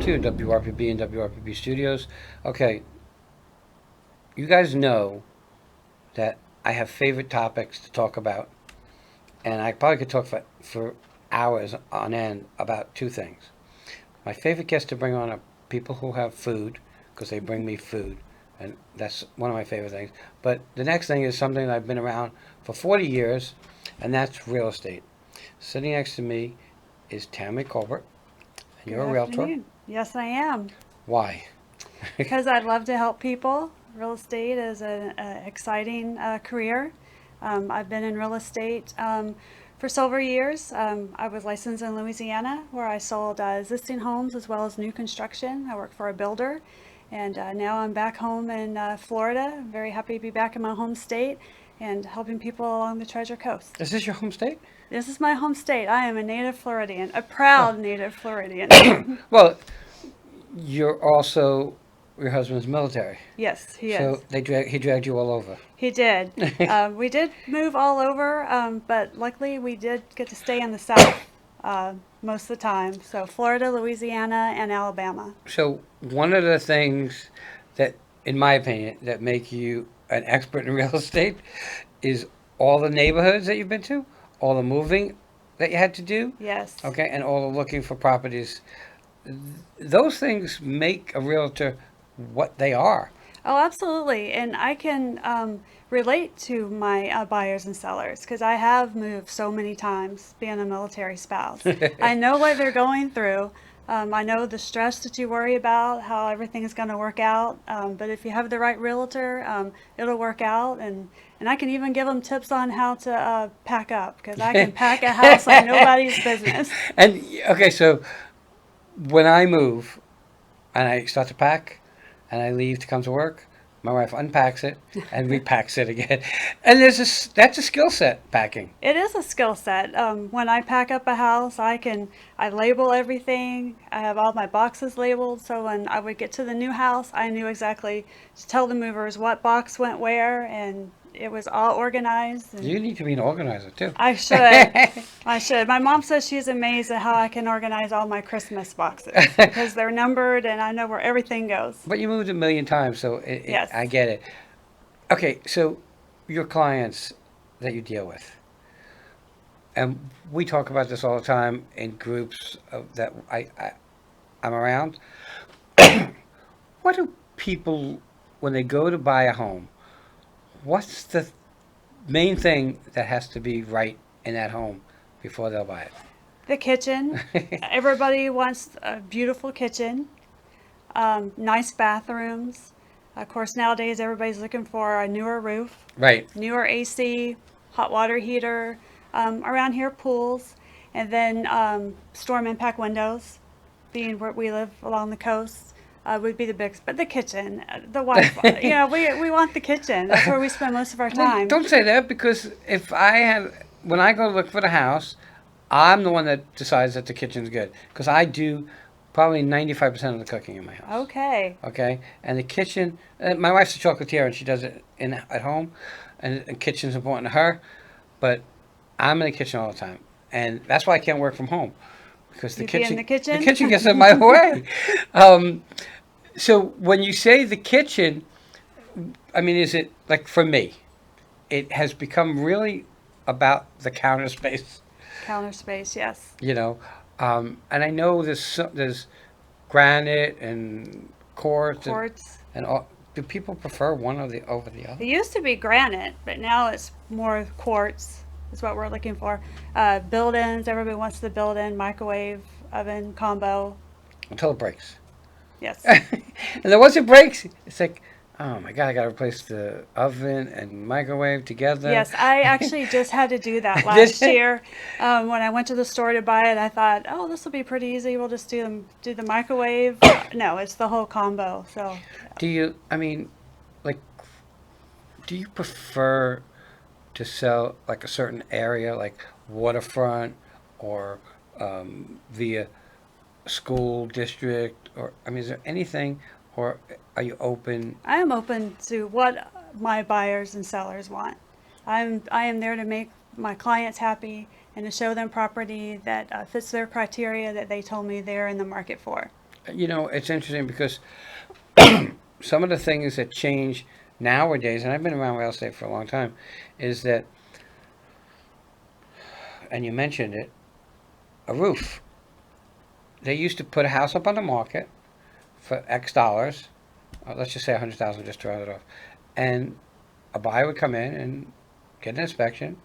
to WRPB and WRPB Studios. Okay, you guys know that I have favorite topics to talk about, and I probably could talk for hours on end about two things. My favorite guests to bring on are people who have food, because they bring me food, and that's one of my favorite things. But the next thing is something that I've been around for 40 years, and that's real estate. Sitting next to me is Tammy Colbert, and you're a Good realtor. afternoon. Yes, I am. Why? Because I'd love to help people. Real estate is an exciting career. I've been in real estate for several years. I was licensed in Louisiana, where I sold existing homes as well as new construction. I worked for a builder, and now I'm back home in Florida. I'm very happy to be back in my home state and helping people along the Treasure Coast. Is this your home state? This is my home state. I am a native Floridian, a proud native Floridian. Well, you're also your husband's military, Yes, he is. so he dragged you all over. He did. We did move all over, but luckily we did get to stay in the South most of the time. So Florida, Louisiana, and Alabama. So one of the things that, in my opinion, that make you an expert in real estate is all the neighborhoods that you've been to, all the moving that you had to do, Yes. okay, and all the looking for properties. Those things make a realtor what they are. Oh, absolutely. And I can relate to my buyers and sellers because I have moved so many times being a military spouse. I know what they're going through. I know the stress that you worry about, how everything is going to work out. But if you have the right realtor, it'll work out. And I can even give them tips on how to pack up because I can pack a house like nobody's business. And okay, so when I move and I start to pack and I leave to come to work, my wife unpacks it and repacks it again. And that's a skill set, packing. It is a skill set. When I pack up a house, I label everything. I have all my boxes labeled, so when I would get to the new house, I knew exactly to tell the movers what box went where, and it was all organized. And You need to be an organizer too. I should. I should. My mom says she's amazed at how I can organize all my Christmas boxes because they're numbered and I know where everything goes. But you moved a million times, so Yes. I get it. Okay, so your clients that you deal with, and we talk about this all the time in groups that I'm around. What do people, when they go to buy a home, what's the main thing that has to be right in that home before they'll buy The kitchen. Everybody wants a beautiful kitchen, nice bathrooms. Of course, nowadays everybody's looking for a newer roof, Right. newer AC, hot water heater. Around here, pools, and then storm impact windows. Being where we live along the coast, would be the biggest. But the kitchen, the Wi-Fi. We want the kitchen. That's where we spend most of our Well, time. don't say that, because when I go look for the house, I'm the one that decides that the kitchen's good, because I do probably 95% of the cooking in my house. Okay. Okay, and the kitchen. My wife's a chocolatier, and she does it at home, and the kitchen's important to her. But I'm in the kitchen all the time, and that's why I can't work from home, because the You be in the kitchen? the kitchen gets in my way. So when you say the kitchen, I mean, is it like, for me? It has become really about the counter space, Counter space, yes. and I know there's granite and quartz Quartz. and all. Do people prefer one over the other? It used to be granite, but now it's more quartz. Is what we're looking for. Build-ins. Everybody wants the build-in microwave oven combo. Until it breaks. Yes. And then once it breaks, it's like, oh my God, I got to replace the oven and microwave together. Yes, I actually just had to do that Did last you? year. When I went to the store to buy it, I thought, oh, this will be pretty easy. We'll just do the microwave. No, it's the whole combo. So Do you prefer to sell like a certain area, like waterfront, or via school district, or is there anything, or are you open? I am open to what my buyers and sellers want. I am there to make my clients happy and to show them property that fits their criteria that they told me they're in the market for. You know, it's interesting because some of the things that change nowadays, and I've been around real estate for a long time, is that, and you mentioned it, a roof. They used to put a house up on the market for X dollars, let's just say 100,000, just to round it off, and a buyer would come in and get an inspection,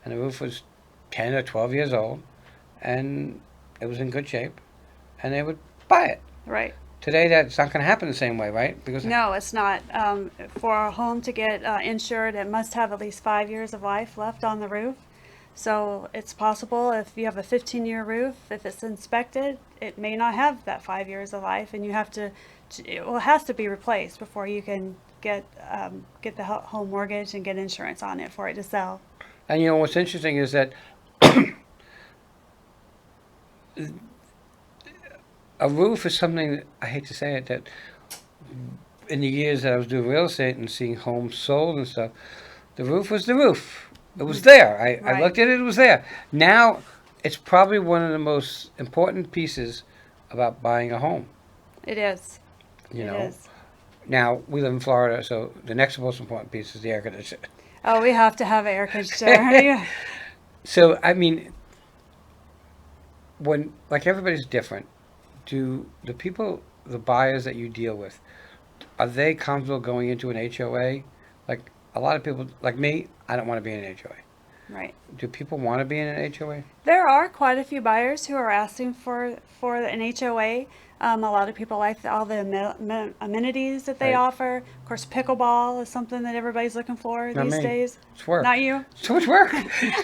and the roof was 10 or 12 years old, and it was in good shape, and they would buy it. Right. Today, that's not going to happen the same way, right? Because No, it's not. For a home to get insured, it must have at least 5 years of life left on the roof. So it's possible if you have a 15-year roof, if it's inspected, it may not have that 5 years of life, and you have to, well, it has to be replaced before you can get the home mortgage and get insurance on it for it to sell. And you know what's interesting is that a roof is something that, I hate to say it, that in the years that I was doing real estate and seeing homes sold and stuff, the roof was the roof. It was there. I Right. looked at it, it was there. Now, it's probably one of the most important pieces about buying a home. It is. You It know, is. now we live in Florida, so the next most important piece is the air conditioner. Oh, we have to have air conditioner. Yeah. So, I mean, when, like, everybody's different, do the people, the buyers that you deal with, are they comfortable going into an HOA? Like, a lot of people, like me, I don't want to be in an HOA. Right. Do people want to be in an HOA? There are quite a few buyers who are asking for an HOA. A lot of people like all the amenities that they Right. offer. Of course, pickleball is something that everybody's looking for Not these me. days. It's work. Not you? So much work.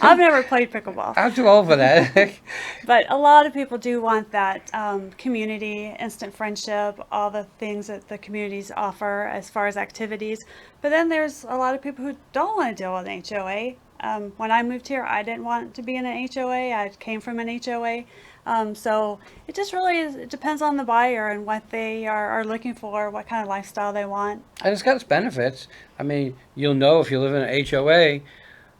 I've never played pickleball. I'm too old for that. But a lot of people do want that community, instant friendship, all the things that the communities offer as far as activities. But then there's a lot of people who don't want to deal with an HOA. When I moved here, I didn't want to be in an HOA. I came from an HOA. So it just really is, it depends on the buyer and what they are looking for, what kind of lifestyle they want. And it's got its benefits. I mean, you'll know if you live in an HOA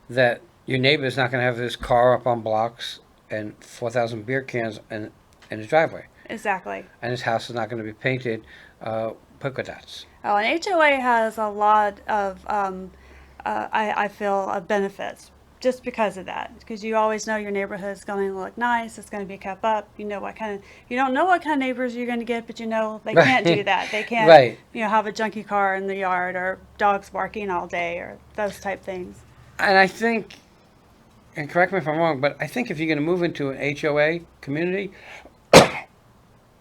that your neighbor's not going to have his car up on blocks and 4,000 beer cans in his driveway. Exactly. And his house is not going to be painted polka dots. Oh, an HOA has a lot of, I feel, benefits just because of that. Because you always know your neighborhood is going to look nice, it's going to be kept up. You know you don't know what kind of neighbors you're going to get, but you know they can't do that. They can't, Right. have a junky car in the yard or dogs barking all day or those type things. And I think, and correct me if I'm wrong, but I think if you're going to move into an HOA community,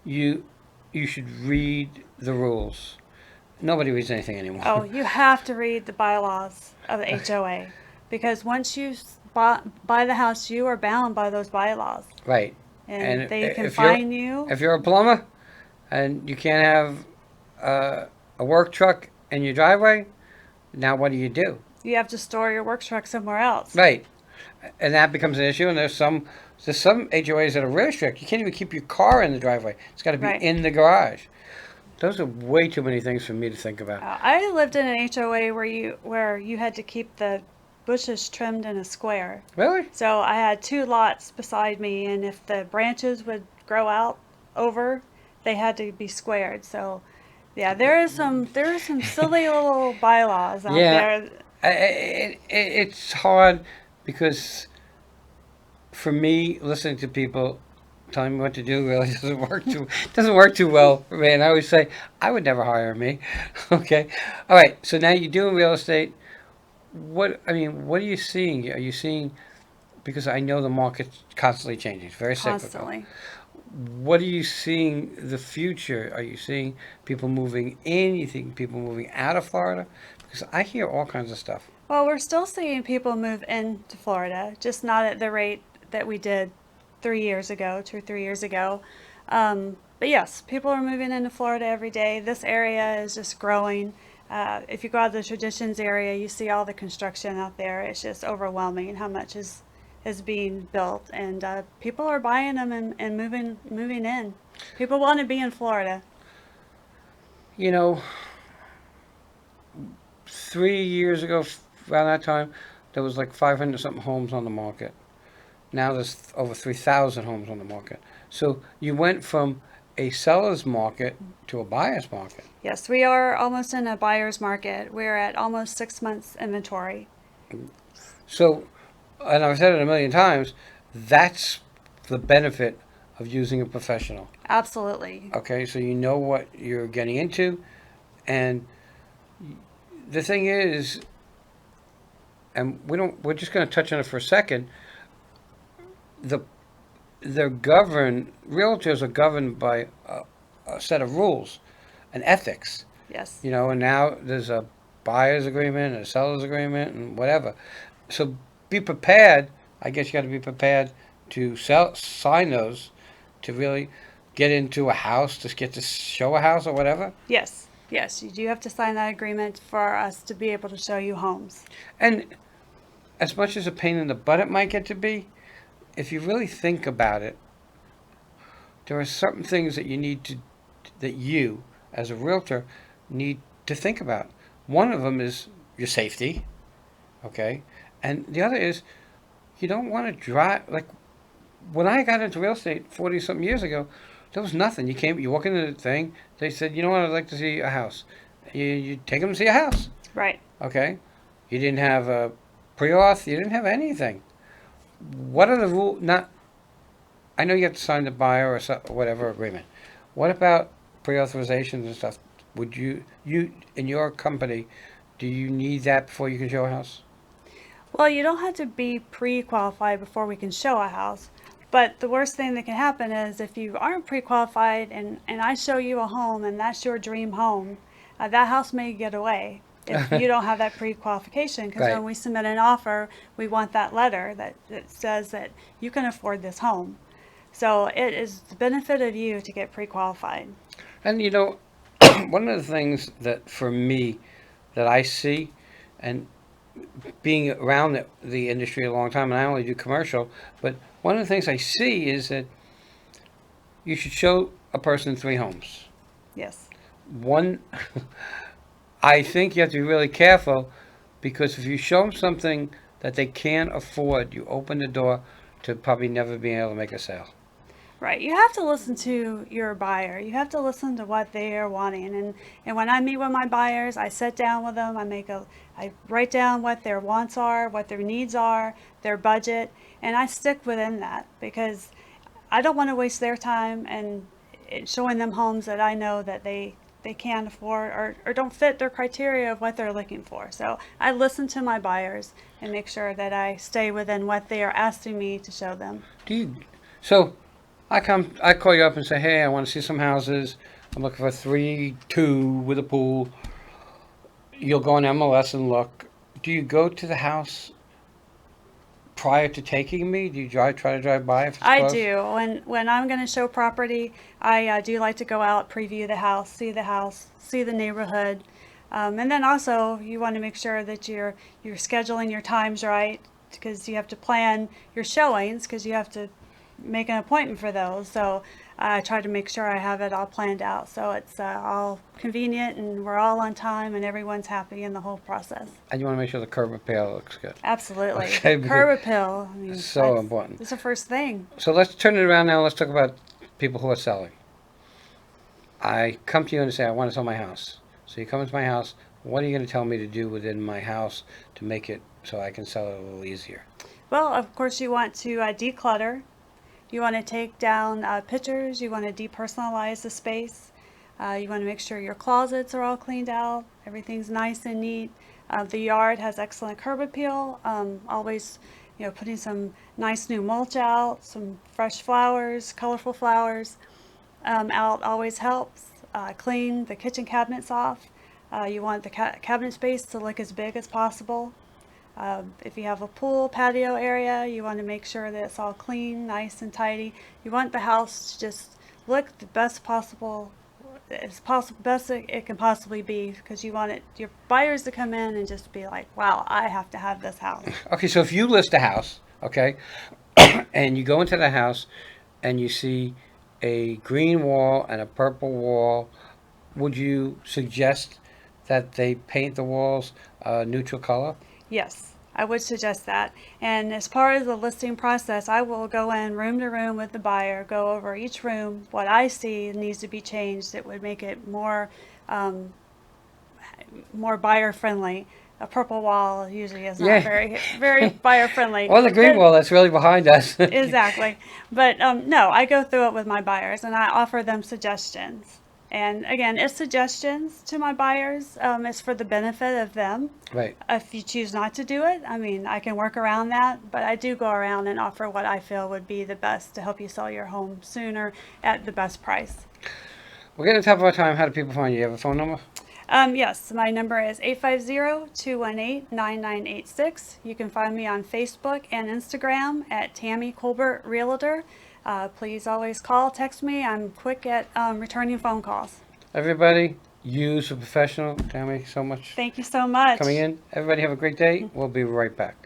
you should read the rules. Nobody reads anything anymore. Oh, you have to read the bylaws of the HOA because once you buy the house, you are bound by those bylaws. Right. And they can if you're- fine you. If you're a plumber and you can't have a work truck in your driveway, now what do? You have to store your work truck somewhere else. Right. And that becomes an issue. And there's some HOAs that are really strict. You can't even keep your car in the driveway. It's got to be Right. in the garage. Those are way too many things for me to think about. I lived in an HOA where you had to keep the bushes trimmed in a square. Really? So I had 2 lots beside me, and if the branches would grow out over, they had to be squared. So, yeah, there is some silly little bylaws out Yeah. there. It's hard because for me, listening to people telling me what to do really doesn't work too well for me. And I always say, I would never hire me. Okay. All right. So now you're doing real estate. What are you seeing? Are you seeing, because I know the market's constantly changing. It's very cyclical. Constantly. What are you seeing the future? Are you seeing people moving in? You think people moving out of Florida? Because I hear all kinds of stuff. Well, we're still seeing people move into Florida, just not at the rate that we did 3 years ago, 2 or 3 years ago. But yes, people are moving into Florida every day. This area is just growing. If you go out to the Traditions area, you see all the construction out there. It's just overwhelming how much is being built, and people are buying them and moving in. People want to be in Florida. You know, 3 years ago, around that time, there was like 500 something homes on the market. Now there's over 3,000 homes on the market. So you went from a seller's market to a buyer's market. Yes, we are almost in a buyer's market. We're at almost 6 months inventory. So, and I've said it a million times, that's the benefit of using a professional. Absolutely. Okay, so you know what you're getting into, and the thing is, and we're just going to touch on it for a second. The realtors are governed by a set of rules and ethics, Yes. and now there's a buyer's agreement and a seller's agreement and whatever. So be prepared. I guess you got to be prepared to sign those to really get into a house, to get to show a house or whatever. Yes. Yes, you do have to sign that agreement for us to be able to show you homes. And as much as a pain in the butt it might get to be, if you really think about it, there are certain things that you, as a realtor, need to think about. One of them is your safety, okay? And the other is you don't want to drive, like when I got into real estate 40 something years ago, there was nothing. You walk into the thing, they said, you know what, I'd like to see a house. You take them to see a house, Right. okay? You didn't have a pre-auth, you didn't have anything. What are the rules? I know you have to sign the buyer or whatever agreement. What about pre-authorizations and stuff? Would you in your company, do you need that before you can show a house? Well, you don't have to be pre-qualified before we can show a house. But the worst thing that can happen is if you aren't pre-qualified and I show you a home and that's your dream home, that house may get away if you don't have that pre-qualification. Because Right. when we submit an offer, we want that letter that says that you can afford this home. So it is the benefit of you to get pre-qualified. And one of the things that for me that I see, and being around the industry a long time, and I only do commercial, but one of the things I see is that you should show a person 3 homes. Yes. One, I think you have to be really careful, because if you show them something that they can't afford, you open the door to probably never being able to make a sale. Right. You have to listen to your buyer. You have to listen to what they are wanting. And when I meet with my buyers, I sit down with them. I write down what their wants are, what their needs are, their budget, and I stick within that because I don't want to waste their time and showing them homes that I know that they can't afford or don't fit their criteria of what they're looking for. So I listen to my buyers and make sure that I stay within what they are asking me to show them. So I call you up and say, hey, I want to see some houses. I'm looking for 3-2 with a pool. You'll go on MLS and look. Do you go to the house prior to taking me? Do you try to drive by if it's I close? do. When I'm going to show property, I do like to go out, preview the house, see the neighborhood, and then also you want to make sure that you're scheduling your times right because you have to plan your showings because you have to make an appointment for those. So I try to make sure I have it all planned out so it's all convenient and we're all on time and everyone's happy in the whole process. And you want to make sure the curb appeal looks good. Absolutely. Okay, Curb appeal. I mean, so important. It's the first thing. So let's turn it around now. Let's talk about people who are selling. I come to you and say, I want to sell my house. So you come into my house. What are you going to tell me to do within my house to make it so I can sell it a little easier? Well, of course, you want to declutter. You want to take down pictures. You want to depersonalize the space. You want to make sure your closets are all cleaned out. Everything's nice and neat. The yard has excellent curb appeal. Always, putting some nice new mulch out, some fresh flowers, colorful flowers out always helps. Clean the kitchen cabinets off. You want the cabinet space to look as big as possible. If you have a pool patio area, you want to make sure that it's all clean, nice and tidy. You want the house to just look the best possible, best it can possibly be, because you want your buyers to come in and just be like, wow, I have to have this house. Okay, so if you list a house, okay, and you go into the house and you see a green wall and a purple wall, would you suggest that they paint the walls a neutral color? Yes, I would suggest that. And as part of the listing process, I will go in room to room with the buyer, go over each room, what I see needs to be changed that would make it more buyer friendly. A purple wall usually is not Yeah. very buyer friendly. Or the green wall that's really behind us. Exactly. But no, I go through it with my buyers and I offer them suggestions. And again, it's suggestions to my buyers. It's for the benefit of them. Right. If you choose not to do it, I mean, I can work around that, but I do go around and offer what I feel would be the best to help you sell your home sooner at the best price. We're getting to the top of our time. How do people find you? You have a phone number? Yes, my number is 850-218-9986. You can find me on Facebook and Instagram at Tammy Colbert Realtor. Please always call, text me. I'm quick at returning phone calls. Everybody, use a professional. Tammy, so much Thank you so much. coming in. Everybody have a great day. We'll be right back.